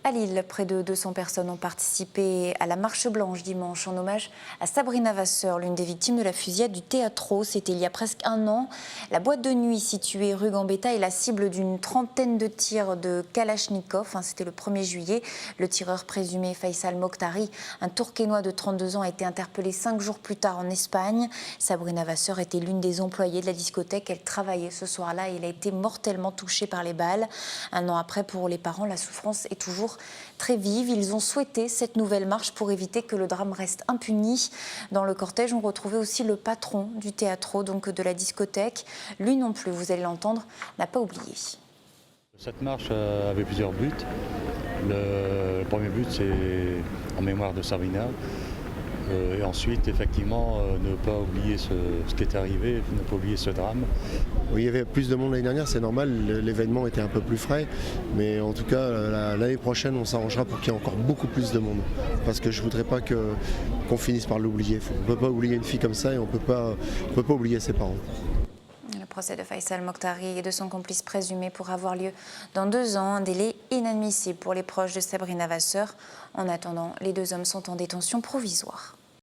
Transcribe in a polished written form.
À Lille, près de 200 personnes ont participé à la marche blanche dimanche en hommage à Sabrina Vasseur, l'une des victimes de la fusillade du Théâtro. C'était il y a presque un an. La boîte de nuit située rue Gambetta est la cible d'une trentaine de tirs de Kalachnikov. C'était le 1er juillet. Le tireur présumé Faisal Mokhtari, un Tourquenois de 32 ans, a été interpellé 5 jours plus tard en Espagne. Sabrina Vasseur était l'une des employées de la discothèque. Elle travaillait ce soir-là et elle a été mortellement touchée par les balles. Un an après, pour les parents, la souffrance est toujours très vive. Ils ont souhaité cette nouvelle marche pour éviter que le drame reste impuni. Dans le cortège, on retrouvait aussi le patron du Théâtro, donc de la discothèque. Lui non plus, vous allez l'entendre, n'a pas oublié. Cette marche avait plusieurs buts. Le premier but, c'est en mémoire de Sabrina. Et ensuite, effectivement, ne pas oublier ce qui est arrivé, ne pas oublier ce drame. Oui, il y avait plus de monde l'année dernière, c'est normal, l'événement était un peu plus frais. Mais en tout cas, l'année prochaine, on s'arrangera pour qu'il y ait encore beaucoup plus de monde. Parce que je ne voudrais pas qu'on finisse par l'oublier. On ne peut pas oublier une fille comme ça et on ne peut pas oublier ses parents. Le procès de Faisal Mokhtari et de son complice présumé pourra avoir lieu dans 2 ans, un délai inadmissible pour les proches de Sabrina Vasseur. En attendant, les 2 hommes sont en détention provisoire.